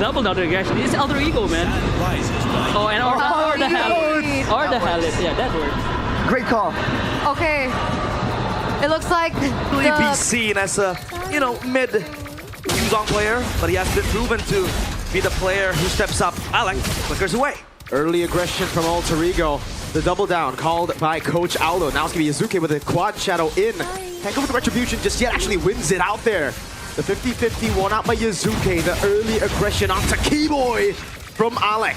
double down aggression. It's alter ego, man. Oh, and or the Hallet. Or the Hallet. Yeah, that works. Great call. Okay. It looks like Really be seen as a, mid Yuzong player, but he has been proven to be the player who steps up. Alec flickers away. Early aggression from Alter Ego. The double down called by Coach Aldo. Now it's going to be Yazuke with a quad shadow in. Can't go for the retribution just yet. Actually wins it out there. The 50-50 won out by Yazuke. The early aggression onto Keyboy from Alec.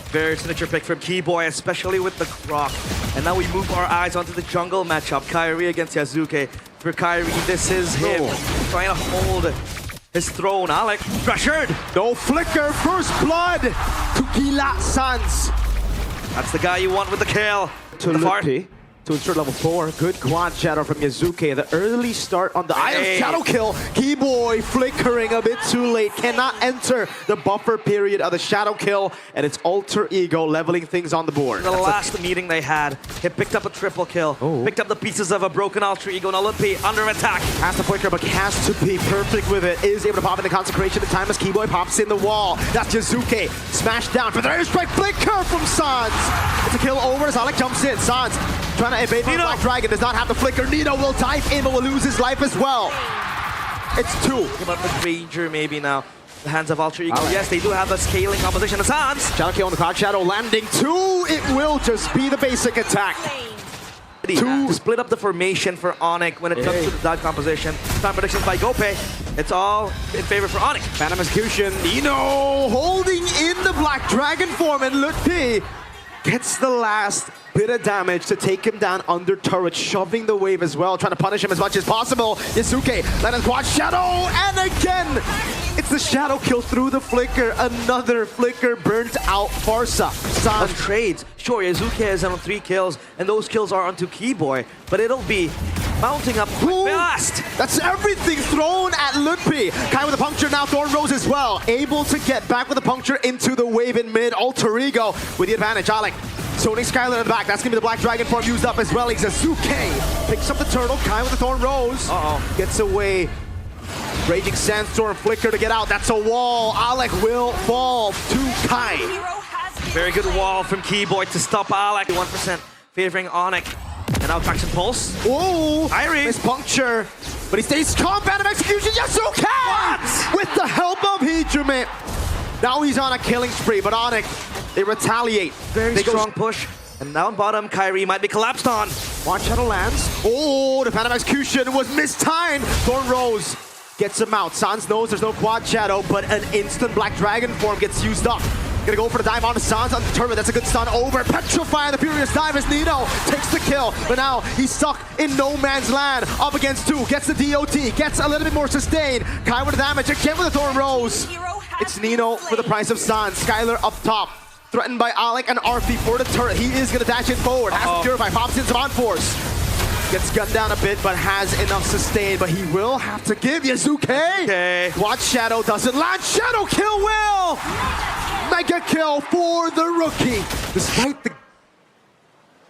Very signature pick from Keyboy, especially with the Croc. And now we move our eyes onto the jungle matchup. Kyrie against Yazuke. For Kyrie, this is him trying to hold his throne. Alec pressured. No flicker. First blood to Gila Sans. That's the guy you want with the kill. To Lupi. To insert level 4. Good quad shadow from Yazuke. The early start on the item shadow kill. Keyboy flickering a bit too late. Cannot enter the buffer period of the shadow kill. And it's Alter Ego leveling things on the board. The last meeting they had, he picked up a triple kill. Picked up the pieces of a broken Alter Ego. Now Lupi under attack. Has the flicker, but has to be perfect with it. Is able to pop into consecration in time as Keyboy pops in the wall. That's Yazuke. Smashed down for the airstrike flicker from Sans. It's a kill over as Alec jumps in. Sans trying to evade from Black Dragon, does not have the flicker. Nino will dive in, but will lose his life as well. It's 2. About the Ranger maybe now. The hands of Alter Ego. Yes, they do have a scaling composition. It's Hans. Shadow kill on the quad shadow landing 2. It will just be the basic attack. To split up the formation for Onyx when it comes to the dive composition. Time predictions by Gope. It's all in favor for Onyx. Phantom execution. Nino holding in the Black Dragon form, and Lutpi gets the last bit of damage to take him down under turret, shoving the wave as well, trying to punish him as much as possible. Yazuke, let him quad shadow, and again, it's the shadow kill through the flicker. Another flicker burnt out Farsa. Of trades. Sure, Yazuke is on 3 kills, and those kills are onto Keyboy, but it'll be mounting up fast. That's everything thrown at Lutpi. Kai with a puncture, now Thorn Rose as well. Able to get back with a puncture into the wave in mid. Alter Ego with the advantage. Alec zoning Skylar in the back. That's going to be the Black Dragon form used up as well. Yazuke picks up the turtle. Kai with the Thorn Rose. Gets away. Raging Sandstorm flicker to get out. That's a wall. Alec will fall to Kai. Very good wall from Keyboy to stop Alec. 1% favoring Onyx. And now Traction Pulse. Oh, Irie. Miss puncture. But he stays calm. Phantom execution. Yazuke! What? With the help of Hijime. Now he's on a killing spree, but Onyx, they retaliate. Very strong push. And down bottom, Kyrie might be collapsed on. Watch Shadow lands. Oh, the Phantom execution was mistimed. Thorn Rose gets him out. Sans knows there's no quad shadow, but an instant Black Dragon form gets used up. Gonna go for the dive onto Sans on the turret. That's a good stun over. Petrify the Furious Dive as Nino takes the kill. But now he's stuck in no man's land. Up against 2. Gets the DOT. Gets a little bit more sustained. Kai with the damage. Again with the Thorn Rose. It's Nino for the price of Sans. Skylar up top. Threatened by Alec and Arfi for the turret. He is gonna dash in forward. Has to purify. Pops in some on force. Gets gunned down a bit, but has enough sustain. But he will have to give Yazuke. Watch Shadow doesn't land. Shadow kill will. Mega kill for the rookie. Despite the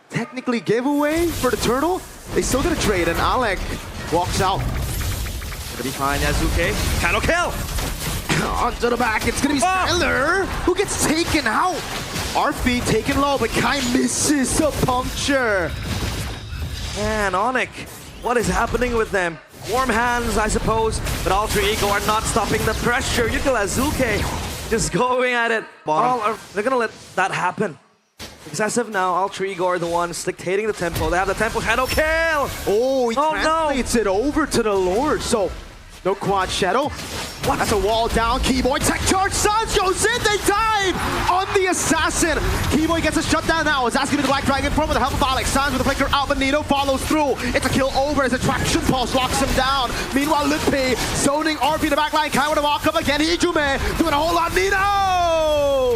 technically giveaway for the turtle, they still get a trade, and Alec walks out. Gonna be fine, Yazuke. Shadow kill. Onto the back, it's gonna be Skylar who gets taken out. Arfi taken low, but Kai misses a puncture. Man, Onyx, what is happening with them? Warm hands, I suppose, but Alter Ego are not stopping the pressure. You can Yazuke just going at it. They're gonna let that happen. Decisive now, Alter Ego are the ones dictating the tempo. They have the tempo shadow kill! Oh, he translates it over to the Lord, so no quad shadow. What? That's a wall down. Keyboy tech charge. Sans goes in. They dive on the assassin. Keyboy gets a shutdown now. Is asking the Black Dragon form with the help of Alex. Sans with the flicker out. Benito follows through. It's a kill over as a traction pulse locks him down. Meanwhile, Lutpi zoning RP in the back line. Kai with a walk up again. Hijime doing a whole lot. Nino!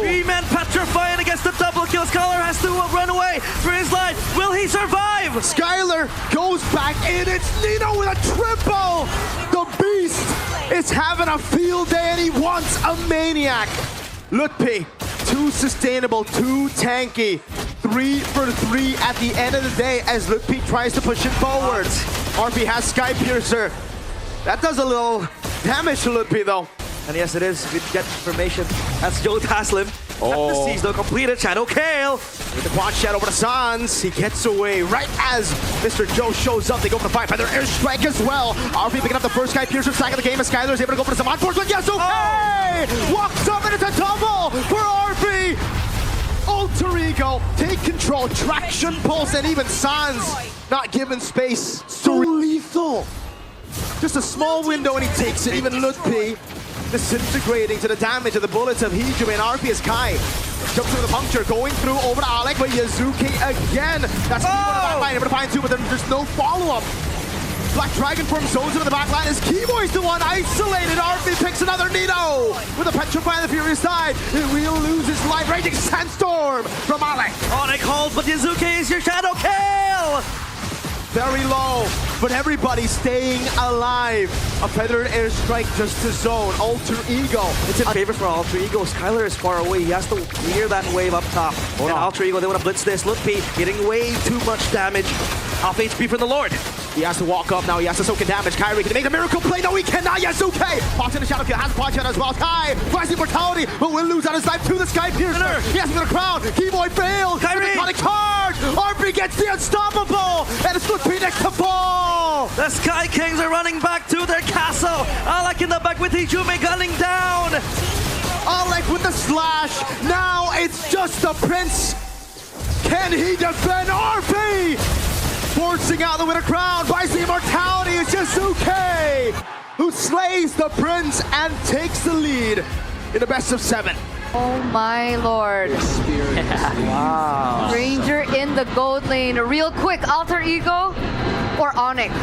3-man petrifying against the double kill. Scholar has to run away for his life. Will he survive? Skylar goes back in. It's Nino with a triple. The beast is having a field day and he wants a maniac. Lutpi, too sustainable, too tanky. 3 for 3 at the end of the day as Lutpi tries to push him forward. RP has Sky Piercer. That does a little damage to Lutpi though. And yes, it is. We get information. That's Joe Taslim. Oh. The C's though completed. Shadow Kale. With the quad shot over to Sans, he gets away right as Mr. Joe shows up. They go for the fight, but their airstrike as well. RP picking up the first guy, Piercer, second of the game, and Skylar is able to go for some unfortunate. Yes, okay! Walks up and it's a double for RP! Alter Ego, take control, traction pulse, and even Sans not given space. So lethal! Just a small window and he takes it, even Lutpi disintegrating to the damage of the bullets of Hijime, and RP is Kai. Jumps through the puncture, going through over to Alec, but Yazuki again. That's one of the back line, able to find two, but there's no follow-up. Black Dragon form zones into the back line as Keyboy's the one isolated. RP picks another Nito with a Petrify on the Furious side. It will lose his life. Raging Sandstorm from Alec. ONIC holds, but Yazuki is your Shadow Kale. Very low, but everybody staying alive. A Predator airstrike just to zone. Alter Ego. It's in favor for Alter Ego. Skylar is far away. He has to clear that wave up top. And Alter Ego, they want to blitz this. Lutpi getting way too much damage. Half HP from the Lord. He has to walk up now. He has to soak in damage. Kyrie, can he make the miracle play? No, he cannot. Yasuke pops in the shadow kill. Has quad shot as well. Kai rising mortality, but will lose out his life to the Sky Piercer. He has to get a crown. Keyboy failed. Kyrie. Iconic card. RP gets the unstoppable. And it's Lutpi next to fall. The Sky Kings are running back to their castle. Alec in the back with Hijime gunning down. Alec with the slash. Now it's just the Prince. Can he defend RP? Forcing out the winner crown, buys the immortality, is Yasuke, who slays the Prince and takes the lead in the best of 7. Oh my lord. Wow. Ranger in the gold lane. Real quick, Alter Ego or Onyx?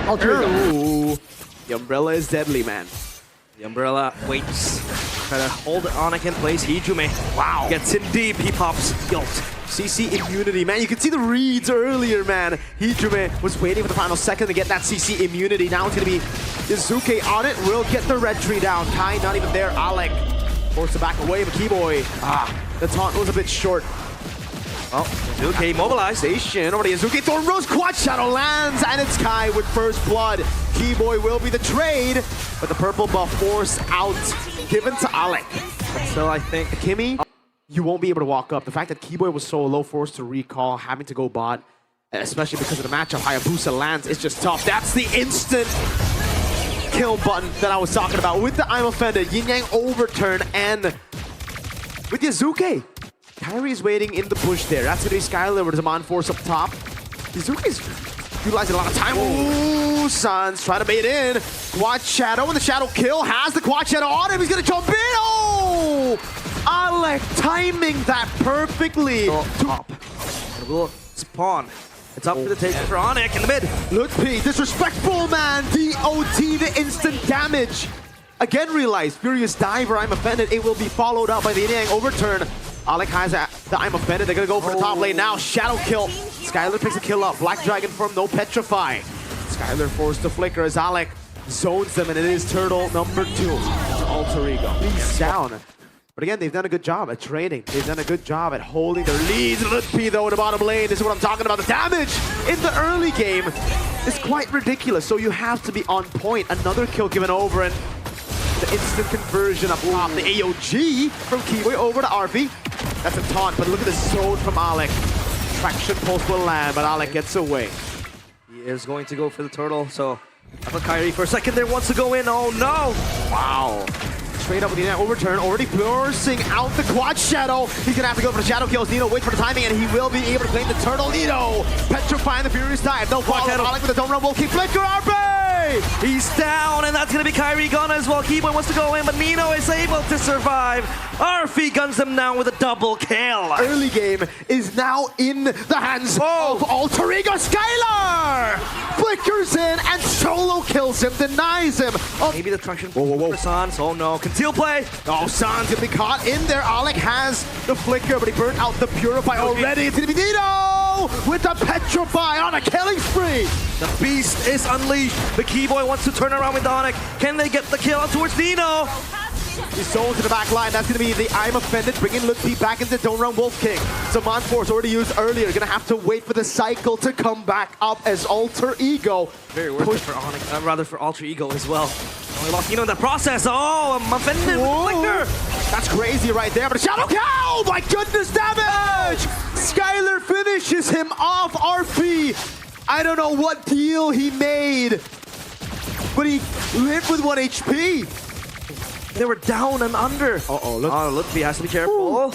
Alter Ego. The umbrella is deadly, man. The umbrella waits. Try to hold ONIC in place. Hijime. Wow. Gets in deep. He pops guilt. CC immunity, man. You can see the reads earlier, man. Hijime was waiting for the final second to get that CC immunity. Now it's going to be Yazuki on it. Will get the red tree down. Kai not even there. Alec forced to back away, but Keyboy. The taunt was a bit short. Oh, Yazuki mobilized. Over to Yazuki. Thorn Rose quad shadow lands, and it's Kai with first blood. Keyboy will be the trade, but the purple buff force out, given to Alec. So I think Kimmy, you won't be able to walk up. The fact that Keyboy was so low, forced to recall, having to go bot, especially because of the matchup, Hayabusa lands, it's just tough. That's the instant kill button that I was talking about. With the I'm Offended, Yin Yang overturn, and with Yazuki. Kyrie's waiting in the bush there. That's going to be Skylar with Zaman Force up top. Yazuki's utilizing a lot of time. Ooh, Sans trying to bait in. Quad Shadow, and the Shadow kill has the Quad Shadow on him. He's going to jump in. Oh! Alec timing that perfectly. Top. It will spawn. It's up to the take for ONIC in the mid. Lutpi, disrespectful, man. DOT, the instant damage. Again, realize Furious Diver, I'm Offended. It will be followed up by the Yin Yang overturn. Alec has the I'm Offended. They're going to go for the top lane now. Shadow kill. Skylar picks a kill up. Black Dragon form, no Petrify. Skylar forced to flicker as Alec zones them, and it is Turtle number 2. Alter Ego. He's down. But again, they've done a good job at trading. They've done a good job at holding their leads. Lutpi, though, in the bottom lane. This is what I'm talking about. The damage in the early game is quite ridiculous. So you have to be on point. Another kill given over, and the instant conversion up top. The AOG from Kiwi over to RP. That's a taunt, but look at the zone from Alec. Traction pulse will land, but Alec gets away. He is going to go for the turtle, so I thought Kyrie for a second there wants to go in. Oh no! Wow. Straight up with the overturn, already forcing out the quad shadow. He's gonna have to go for the shadow kills. Nito waits for the timing, and he will be able to claim the turtle. Nito petrifying the Furious Dive. No follow. Alec with the don't run will keep flicker. RP! He's down, and that's gonna be Kyrie gone as well. Keyboy wants to go in, but Nino is able to survive. RP guns him down with a double kill. Early game is now in the hands of Alter Ego. Skylar flickers in and solo kills him, denies him. Maybe the traction for Sans. Oh no, conceal play. Oh, Sans gonna be caught in there. Alec has the flicker, but he burnt out the Purify already. It's gonna be Nito with the Petrify on a killing spree. The beast is unleashed. The Keyboy wants to turn around with ONIC. Can they get the kill out towards Nino? He's sold to the back line. That's going to be the I'm Offended, bringing Lutpi back into Don't Run Wolf King. Zaman Force already used earlier. Going to have to wait for the cycle to come back up as Alter Ego. Very worth it for ONIC, rather for Alter Ego as well. We lost Nino in the process. Oh, I'm offended with the flicker. That's crazy right there, but a shadow kill! Oh my goodness, damage! Skyler finishes him off, RP. I don't know what deal he made, but he lived with 1 HP. They were down and under. Uh-oh, look. Oh, Lutfi has to be careful. Ooh.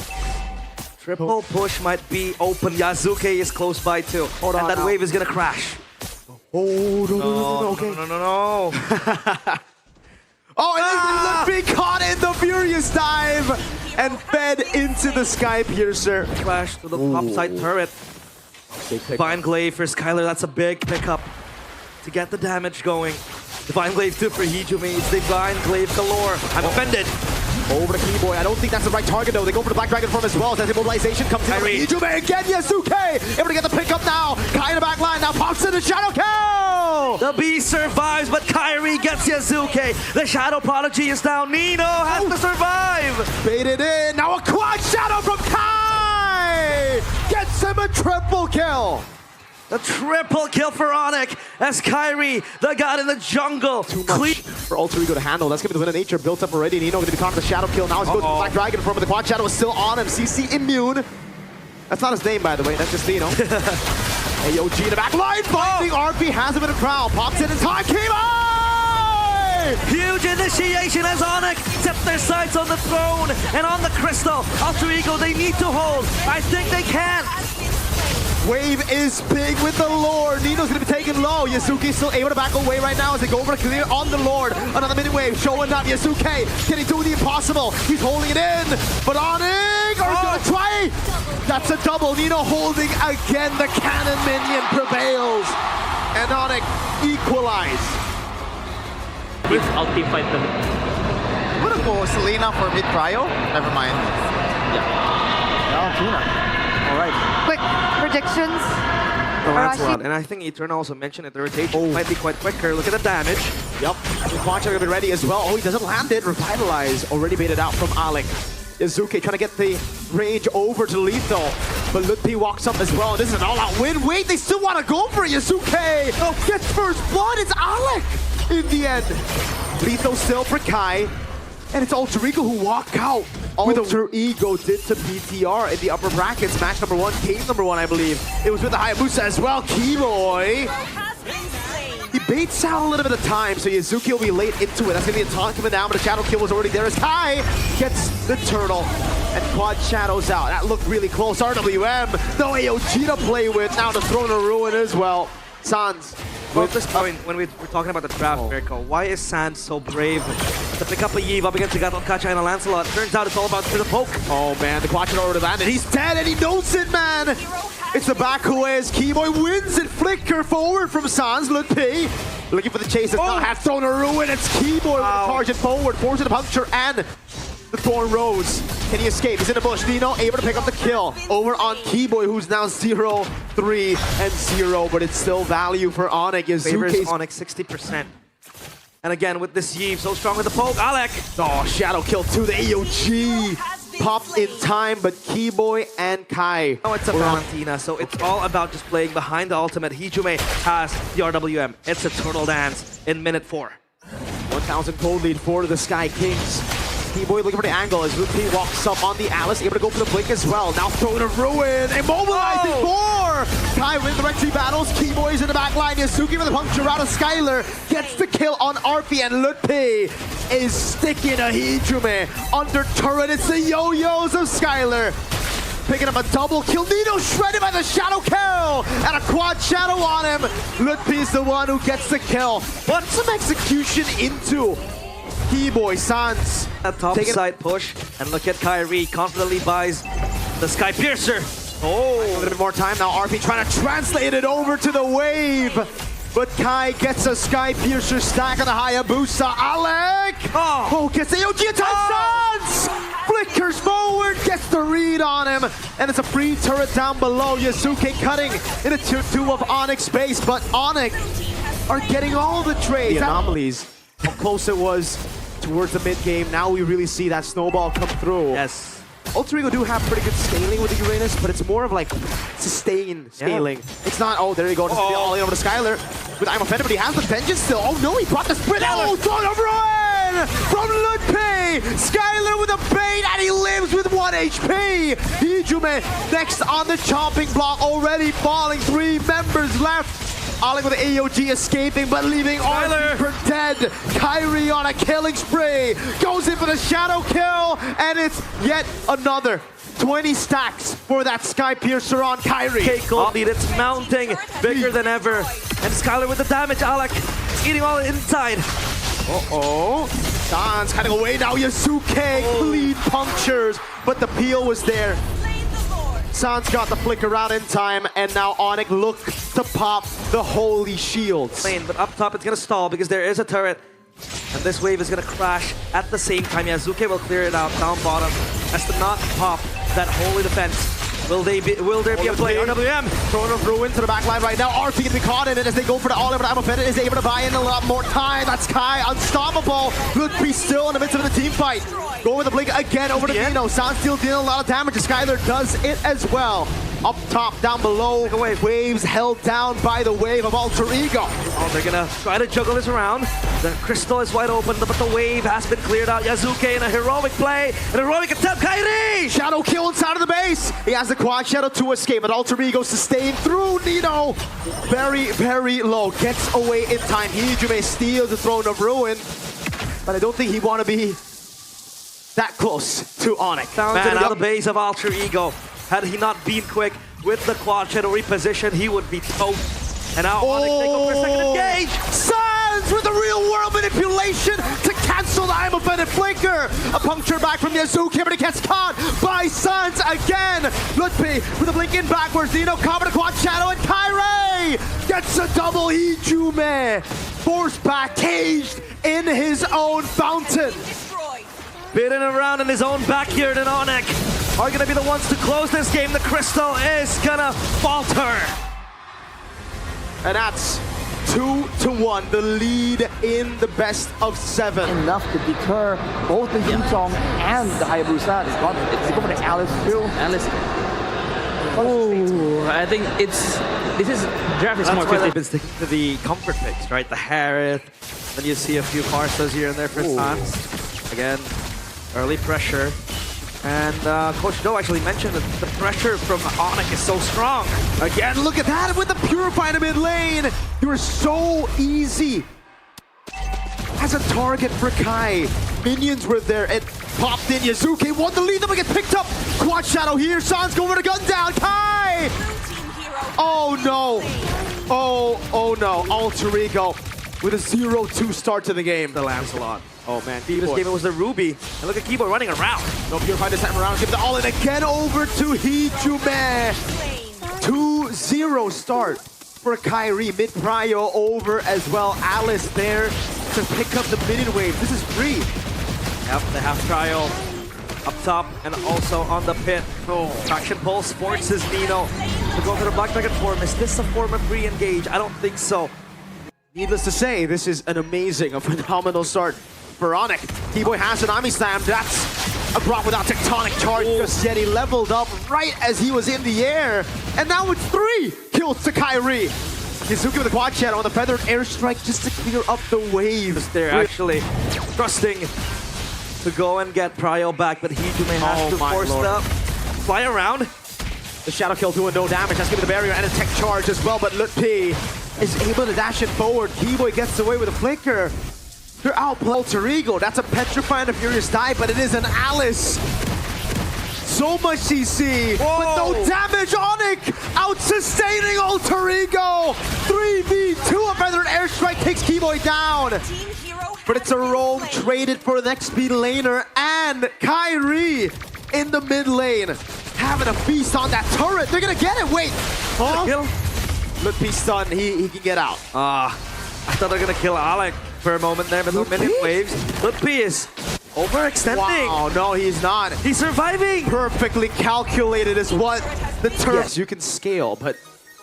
Triple push might be open. Yazuke is close by too. Hold and on that now. wave is gonna crash. Oh, no, okay. No. Oh, and Lutfi caught in the Furious Dive and fed into the Sky Piercer. Crash to the top side turret. Divine Glaive for Skylar, that's a big pickup to get the damage going. Divine Glaive 2 for Hijumi, it's Divine Glaive galore. I'm offended. Over to Keyboy. I don't think that's the right target though. They go for the Black Dragon form as well. As immobilization comes in. Kyrie. Hijumi again, Yasuke! Able to get the pickup now. Kai in the back line now pops in the shadow kill! The beast survives, but Kyrie gets Yazuke. The Shadow Prodigy is down. Nino has to survive. Baited in. Now a quad shadow from Kai! Gets him a triple kill! The triple kill for ONIC as Kyrie, the god in the jungle. Too much for Alter Ego to handle. That's going to be the win of nature built up already. Nino going to be caught in the shadow kill. Now he's going to the Black Dragon form, but the quad shadow is still on him. CC immune. That's not his name, by the way. That's just Nino. AOG in the back line. Finding RP has him in a crowd. Pops in time. Kimo! Huge initiation as ONIC set their sights on the throne and on the crystal. Alter Ego, they need to hold. I think they can. Wave is big with the Lord. Nino's gonna be taken low. Yasuke still able to back away right now as they go over to clear on the Lord. Another mini wave showing up. Yasuke can he do the impossible? He's holding it in, but ONIC are gonna try. That's a double. Nino holding again. The cannon minion prevails, and ONIC equalize. I'll team fight them. I'm gonna go Selena for mid cryo. Never mind. Yeah. All right. Quick predictions. Lancelot, and I think Eternal also mentioned it. The rotation might be quite quicker. Look at the damage. Yep. Quancha gonna be ready as well. Oh, he doesn't land it. Revitalize already baited out from Alec. Yazuke trying to get the range over to lethal, but Lutfi walks up as well. This is an all-out win. Wait, they still want to go for it. Yazuke gets first blood. It's Alec in the end. Lethal still for Kai, and it's Alter Ego who walk out. Alter Ego did to BTR in the upper brackets. Match number 1, game number 1, I believe. It was with the Hayabusa as well. Keyboy. He baits out a little bit of time, so Yazuki will be late into it. That's going to be a taunt coming down, but the shadow kill was already there as Kai gets the turtle and quad shadows out. That looked really close. RWM, no AOG to play with. Now the Throne of Ruin as well. Sans. Well, at this point, when we're talking about the draft, Mirko, why is Sans so brave to pick up a Yve up against the Gato Kacha and a Lancelot? Turns out it's all about the poke. Oh man, the Quacha already landed. He's dead and he knows it, man! It's the back away as Keyboy wins it. Flicker forward from Sans. Lutfi looking for the chase. It's not half thrown a ruin. It's Keyboy with the charge it forward, forcing the puncture and the Thorn Rose. Can he escape? He's in the bush. Nino able to pick up the kill over on Keyboy, who's now 0, 3, and 0, but it's still value for ONIC. Favors Yazuke's ONIC 60%. And again, with this Yve, so strong with the poke, Alec! oh, shadow kill to the AOG. Popped in time, but Keyboy and Kai. Oh, it's a Valentina, so it's all about just playing behind the ultimate. Hijime has the RWM. It's a turtle dance in minute 4. 1,000 gold lead for the Sky Kings. Keyboy looking for the angle as Lutfi walks up on the Alice, able to go for the blink as well. Now Throne of Ruin, immobilizing 4! Kai wins the Rexy battles, Keyboy's in the back line, Yasuki with the puncture out of Skylar, gets the kill on RP, and Lutfi is sticking a Hijime under turret. It's the yo-yos of Skylar. Picking up a double kill. Nino shredded by the shadow kill and a quad shadow on him. Lutfi's the one who gets the kill. But some execution into Keyboy Sans. A top side push, and look at Kyrie confidently buys the Sky Piercer. Oh, a little bit more time now. RP trying to translate it over to the wave. But Kai gets a Sky Piercer stack on the Hayabusa. Alec! Oh, gets the AOG attack. Sans! Flickers forward, gets the read on him. And it's a free turret down below. Yasuke cutting in a tier 2 of ONIC base. But ONIC are getting all the trades. The anomalies, how close it was towards the mid game. Now we really see that snowball come through. Yes. Alter Ego do have pretty good scaling with the Uranus, but it's more of like sustain scaling. It's not, oh, there you go, just all in over to Skylar. with I'm offended, but he has the vengeance still. Oh no, he brought the sprint. Oh, Thorn of Ruin from Ludpi. Skylar with a bait, and he lives with 1 HP. Hijume next on the chopping block, already falling. 3 members left. Onyx with the AOG escaping, but leaving Arthur for dead. Kyrie on a killing spree. Goes in for the shadow kill, and it's yet another 20 stacks for that Sky Piercer on Kyrie. Keiko lead, it's mounting bigger than ever. And Skylar with the damage, Alec eating all inside. Uh-oh. Sans cutting away now. Yasuke clean punctures, but the peel was there. Sans got the flick around in time, and now Onyx look to pop the holy shields. But up top, it's gonna stall because there is a turret. And this wave is gonna crash at the same time. Yasuke will clear it out down bottom as to not pop that holy defense. Will there be a play? RWM! Throne of Ruin to the back line right now. RT gets caught in it as they go for the all-in, but I'm offended is able to buy in a lot more time. That's Kai, unstoppable. Ludpi still in the midst of the team fight. Go with the blink again over to Nino. Sans still dealing a lot of damage. Skylar does it as well. Up top, down below. Waves held down by the wave of Alter Ego. Oh, they're gonna try to juggle this around. The crystal is wide open, but the wave has been cleared out. Yasuke in a heroic play, an heroic attempt. Kairi! Shadow kill inside of the base. He has the quad shadow to escape, but Alter Ego sustained through Nino. Very, very low. Gets away in time. Hijume steals the Throne of Ruin, but I don't think he want to be that close to Onyx. Man, out of the base of Alter Ego. Had he not been quick with the quad shadow reposition, he would be toast. And now Onyx take over a second engage. Sans with the real world manipulation to cancel the I'm offended flinker. A puncture back from Yasuke, but it gets caught by Sans again. Ludpi with a blink in backwards. Nino covered a quad shadow, and Kyrie gets a double Hijume. Forced back, caged in his own fountain. Beating around in his own backyard, and Onyx are gonna be the ones to close this game. The crystal is gonna falter. And that's 2-1, the lead in the best of 7. Enough to deter both the Yuzong and the Hayabusa. It's going for the Alice too. Alice. Oh, I think this is draft is That's more why 50. they've been sticking to the comfort picks, right? The Harith, then you see a few Parsas here and there for Sans. Again, early pressure. And Coach Do actually mentioned that the pressure from Onyx is so strong. Again, look at that with the Purify in the mid lane. You were so easy as a target for Kai. Minions were there. It popped in. Yasuke won the lead. Then we get picked up. Quad shadow here. Sans going for the gun down. Kai! Oh no. Oh no. Alter Ego with a 0-2 start to the game. The Lancelot. Oh man, This game it was the Ruby. And look at Kibo running around. No Purify this time around. Give the all in again over to Hijume. 2-0 start for Kyrie. Mid prio over as well. Alice there to pick up the minion wave. This is free. Yep, they have Trial up top and also on the pit. Traction Pulse forces Nino to go for the Black Dragon form. Is this a form of re-engage? I don't think so. Needless to say, this is an amazing, a phenomenal start for Onyx. T-Boy has an Ami Slam. That's a Brock without Tectonic Charge just yet. He leveled up right as he was in the air. And now it's 3 kills to Kyrie. Kizuki with a quad shadow on the feathered airstrike just to clear up the waves. They're actually trusting to go and get Prio back, but Hijume has to force the fly around. The shadow kill doing no damage. That's giving the barrier and a tech charge as well, but Ludpi is able to dash it forward. Keyboy gets away with a flicker. They're out Alter Ego. That's a Petrify and a Furious Die, but it is an Alice. So much CC with no damage. Onyx out sustaining Alter Ego. 3v2, a feathered airstrike takes Keyboy down. But it's a roam traded for the next speed laner, and Kyrie in the mid lane having a feast on that turret. They're gonna get it. Wait, Ludpi stunned. He can get out. I thought they were gonna kill Alec for a moment there, but no minion waves. Ludpi is overextending. Wow, no, he's not. He's surviving. Perfectly calculated is what the turret. Yes, you can scale, but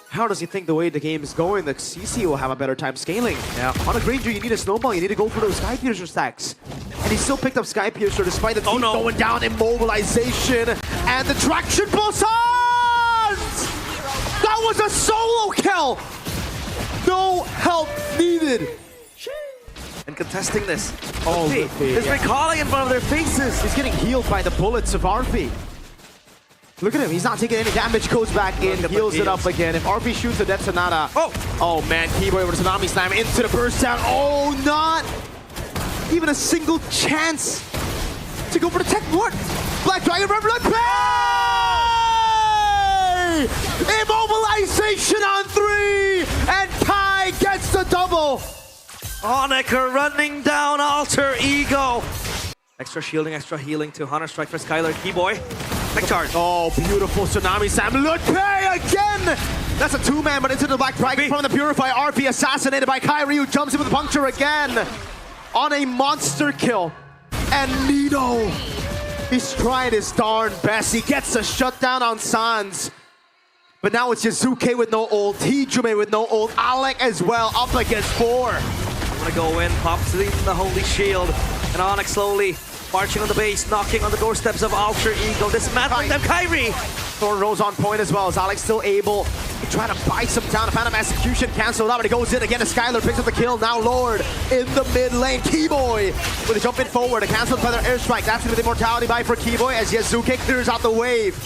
how does he think the way the game is going? The CC will have a better time scaling. Yeah. On a Granger, you need a snowball. You need to go for those Sky Piercer stacks. And he still picked up Sky Piercer despite the team going down. Immobilization and the traction pulse. That was a solo kill. No help needed. And contesting this. Oh, Lupi Lupi, is yeah. recalling in front of their faces. He's getting healed by the bullets of RP. Look at him, he's not taking any damage, goes back in, Look at the heals it up heals. again. If RP shoots a Death Sonata. Oh! Oh man, Keyboy with a Tsunami Slam into the burst down. Oh, not even a single chance to go for the tech. What? Black Dragon Reverend Play! Immobilization on 3! And Kai gets the double! ONIC are running down Alter Ego. Extra shielding, extra healing to Hunter Strike for Skylar. Keyboy. Neck charge. Oh, beautiful Tsunami Slam. Lupe again! That's a 2-man, but into the Black Dragon from the Purify. RP assassinated by Kyrie, who jumps in with the puncture again on a monster kill. And Nino, he's trying his darn best. He gets a shutdown on Sans. But now it's Yazuke with no ult, Hijume with no ult, Alec as well, up against 4. I'm gonna go in, pops in the Holy Shield, and ONIC slowly marching on the base, knocking on the doorsteps of Alter Ego, dismantling them. Kyrie! Thorn Rose on point as well, as Alex still able to try to buy some down. A Phantom Execution canceled out, but he goes in again as Skylar picks up the kill. Now Lord in the mid lane. Keyboy with a jump in forward, a canceled feather airstrike. That's gonna be the immortality buy for Keyboy as Yazuke clears out the wave.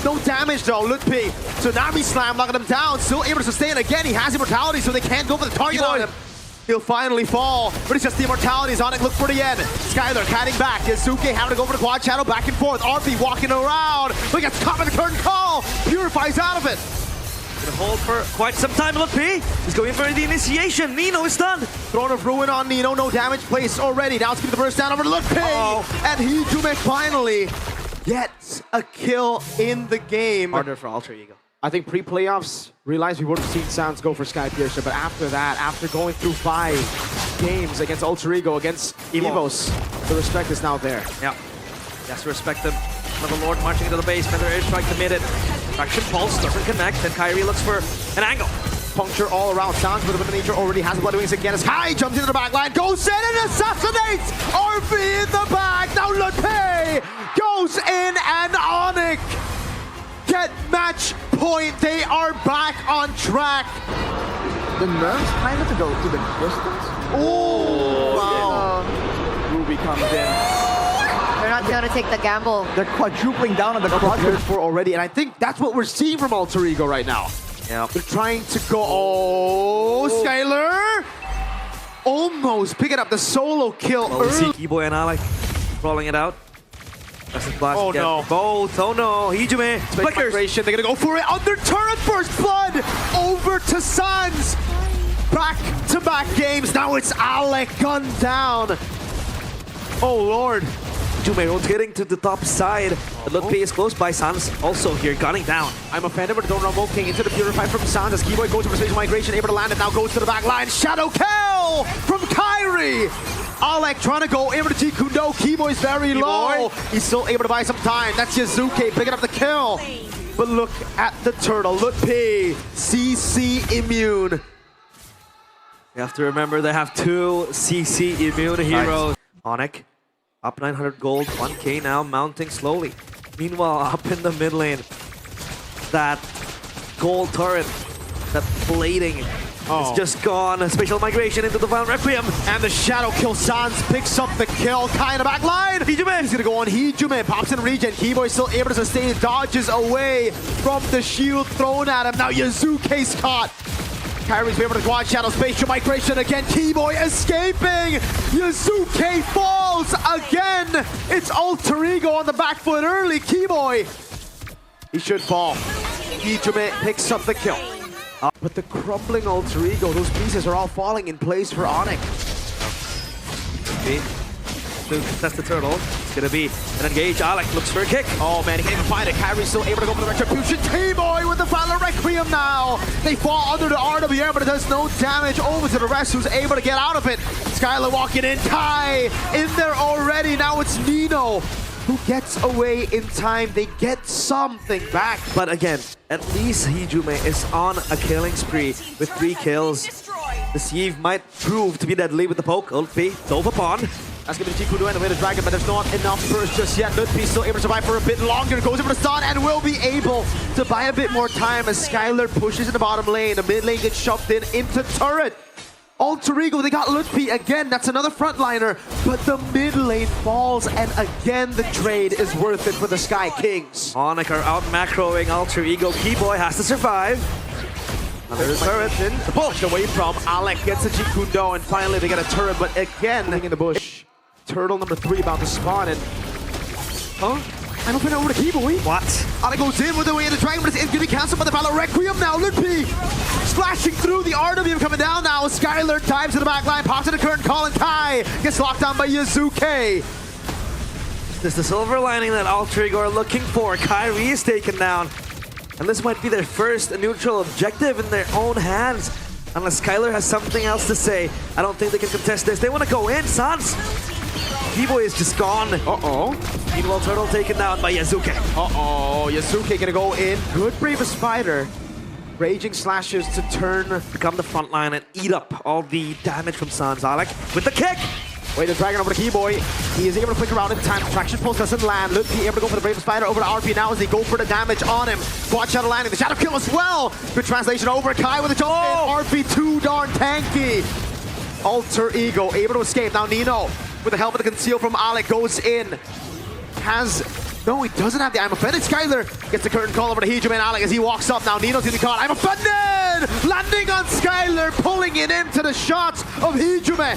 No damage though, Lutpi. Tsunami Slam knocking him down, still able to sustain again. He has immortality, so they can't go for the target on him. He'll finally fall, but it's just the immortalities on it. Look for the end. Skylar catting back. Yazuke having to go for the quad shadow back and forth. RP walking around. He gets caught by the curtain call. Purifies out of it. Gonna hold for quite some time. Lutpi is going for the initiation. Nino is done. Throne of Ruin on Nino. No damage placed already. Now it's giving the burst down over to Lutpi. And Hijume finally gets a kill in the game. Harder for Alter Ego. I think pre-playoffs, realized we would have seen Sounds go for Sky Piercer, but after that, after going through 5 games against Alter Ego, against Evos, the respect is now there. Yeah. Yes, respect them. Another Lord marching into the base. Feather airstrike committed. Traction Pulse doesn't connect, and Kyrie looks for an angle. Puncture all around. Sounds with a bit of nature already has Blood Wings again as Kai jumps into the back line, goes in and assassinates RP in the back. Now Lupe goes in and ONIC get match point. They are back on track. The nerves kind of to go to the distance. Oh, wow. Ruby comes in. They're not going to take the gamble. They're quadrupling down on the prepared quadrant. for already, and I think that's what we're seeing from Alter Ego right now. Yeah. They're trying to go. Oh, Skylar! Almost picking up the solo kill Well, we see early. Keyboy and Alec rolling it out. Blast Oh, again no. for both. Oh no, Hijume. Flickers. Migration. They're gonna go for it. Under turret burst blood over to Sans. Back-to-back games. Now it's Alec gunned down. Oh Lord. Hijume rotating to the top side. The Lutpi is close by. Sans also here gunning down. I'm offended, but don't rumble. King into the Purify from Sans as Keyboy goes for spatial migration, able to land it. Now goes to the back line. Shadow kill from Kyrie. Alec trying to go over to Kundo. Keyboy's very low. He's still able to buy some time. That's Yazuke picking up the kill. But look at the turtle. Lutpi, CC immune. You have to remember they have 2 CC immune heroes. ONIC up 900 gold, 1k now, mounting slowly. Meanwhile, up in the mid lane, that gold turret, that blading, it's just gone. Spatial migration into the Violent Requiem. And the shadow kill. Sans picks up the kill. Kai in the back line. Hijume. He's gonna go on Hijume. Pops in regen. Keyboy still able to sustain. Dodges away from the shield thrown at him. Now Yazuke's caught. Kyrie's able to quad shadow. Spatial migration again. Keyboy escaping. Yazuke falls again. It's Alter Ego on the back foot early. Keyboy. He should fall. Hijume picks up the kill. But the crumbling Alter Ego, those pieces are all falling in place for ONIC. That's the turtle. It's gonna be an engage. Alec looks for a kick. Oh man, he can't even find it. Kyrie's still able to go for the retribution. T-Boy with the Violent Requiem now. They fall under the RWM, but it does no damage over to the rest who's able to get out of it. Skylar walking in. Kai in there already. Now it's Nino who gets away in time. They get something back. But again, at least Hijume is on a killing spree with 3 kills. The Sieve might prove to be deadly with the poke. Ulti dove upon. That's going to be Jikudo and the way to Dragon, but there's not enough burst just yet. Ludwig still able to survive for a bit longer. Goes over the stun and will be able to buy a bit more time as Skylar pushes in the bottom lane. The mid lane gets shoved in into turret. Alter Ego, they got Ludwig again. That's another frontliner, but the mid lane falls, and again the trade is worth it for the Sky Kings. ONIC are out macroing Alter Ego. Keyboy has to survive. Another turret in. Pushed away from Alec, gets a Jikudo, and finally they get a turret, but again in the bush. Turtle number 3 about to spawn, and I'm opening over to Keyboy. What? Alec goes in with the way of the Dragon, but it's going to be cancelled by the Valor Requiem now. Ludwig splashing through the RW coming down now. Skylar dives to the back line, pops in the current call, and Kai gets locked down by Yazuke. This is the silver lining that Alter Ego are looking for. Kyrie is taken down. And this might be their first neutral objective in their own hands. Unless Skylar has something else to say, I don't think they can contest this. They want to go in, Sans. Keyboy is just gone. Uh-oh. Meanwhile, Turtle taken down by Yazuke. Uh-oh, Yazuke gonna go in. Good Bravest Spider. Raging slashes to Become the front line and eat up all the damage from Sans. Alec with the kick. wait, the Dragon over to Keyboy. He is able to flick around in time. Traction pulse doesn't land. Ludwig able to go for the Bravest Spider over to RP now as they go for the damage on him. Quad Shadow landing. The Shadow kill as well. Good translation over. Kai with a jump in. RP too darn tanky. Alter Ego able to escape. Now Nino with the help of the conceal from Alec goes in. No, he doesn't have the I'm Offended. Skylar gets the curtain call over to Hijime and Alec as he walks up. Now Nino's in the caught. I'm Offended! Landing on Skylar, pulling it into the shots of Hijime.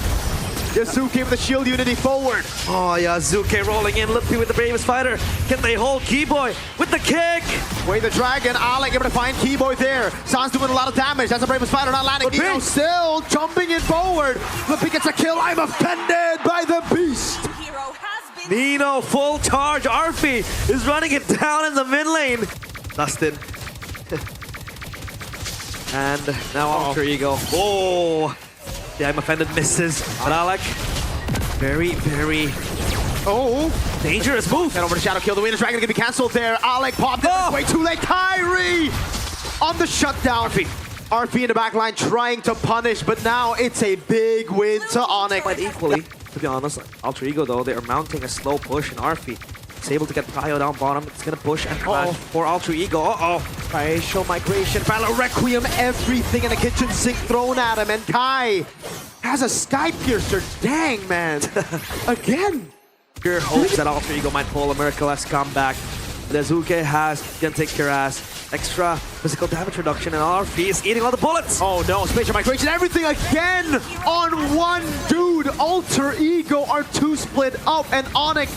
Yazuke with the shield unity forward. Oh, Yazuke rolling in. Lippy with the Bravest Fighter. Can they hold Keyboy with the kick? Wait, the Dragon. Alec able to find Keyboy there. Sans doing a lot of damage. That's a Bravest Fighter not landing. Nino still jumping in forward. Lippy gets a kill. I'm Offended by the Beast. Nino full charge. Arfi is running it down in the mid lane. Dustin. And now Alter Ego. Oh, the I'm Offended misses. But Alec, very dangerous move. And over to Shadow kill. The Wiener Dragon gonna be cancelled there. Alec popped it. Way too late. Kyrie on the shutdown. RP in the back line trying to punish, but now it's a big win to Onyx. Quite equally, to be honest. Alter Ego though, they are mounting a slow push, and Arfi is able to get Prio down bottom. It's gonna push and crash for Alter Ego. Facial migration, Valor Requiem, everything in the kitchen sink thrown at him, and Kai has a Sky Piercer. Dang, man. Again. Pure hopes that Alter Ego might pull a miraculous comeback. But Azuke gonna take your ass. Extra physical damage reduction, and Arfi is eating all the bullets. Oh no, spatial migration, everything again on one dude. Alter Ego are two split up, and Onyx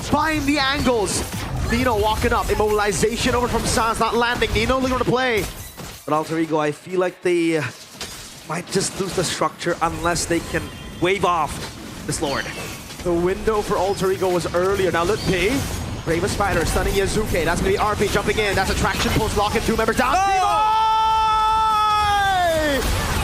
find the angles. Nino walking up, immobilization over from Sans, not landing. Nino looking to play. But Alter Ego, I feel like they might just lose the structure unless they can wave off this Lord. The window for Alter Ego was earlier. Now Ludwig, Bravest Spider stunning Yazuke. That's going to be RP jumping in. That's a traction pulse locking 2 members down.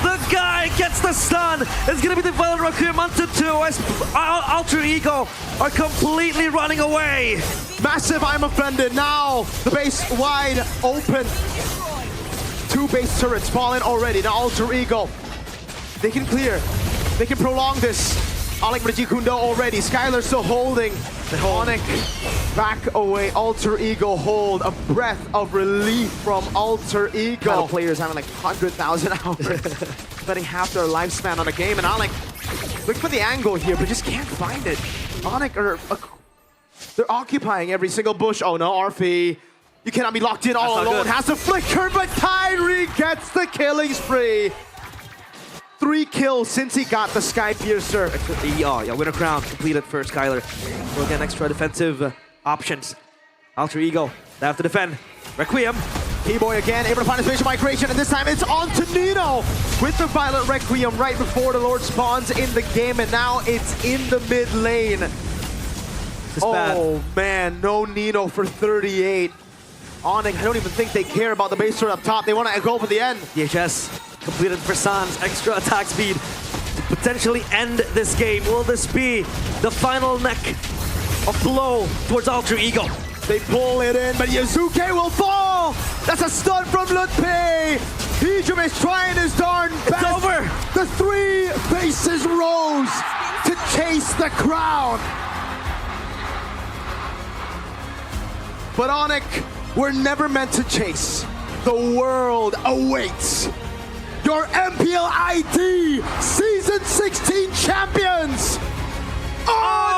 The guy gets the stun. It's going to be the Valor Requiem onto 2 as Alter Ego are completely running away. Massive I'm Offended. Now the base wide open. 2 base turrets falling already. Now Alter Ego, they can clear. They can prolong this. Alec with Jikundo already. Skylar still holding. Onyx back away. Alter Ego hold. A breath of relief from Alter Ego. Battle players having like 100,000 hours. Spending half their lifespan on a game. And Alec, look for the angle here, but just can't find it. Onyx are they're occupying every single bush. Oh no, Arfi. You cannot be locked in all alone. Has to flicker, but Kyrie gets the killing spree. 3 kills since he got the Sky Piercer. Yeah, winner crown completed for Skylar. So again, extra defensive options. Alter Ego, they have to defend. Requiem. Keyboy again, able to find his spatial migration, and this time it's on to Nino with the Violet Requiem right before the Lord spawns in the game, and now it's in the mid lane. Oh man, no Nino for 38. Onyx, I don't even think they care about the base turret up top. They want to go for the end. DHS completed for Sans. Extra attack speed to potentially end this game. Will this be the final neck of blow towards Alter Ego? They pull it in, but Yazuke will fall! That's a stun from Ludwig! Hijime is trying his darn best! It's over! The 3 bases rose to chase the crown. But ONIC, we're never meant to chase. The world awaits. Your MPL ID Season 16 champions, ONIC!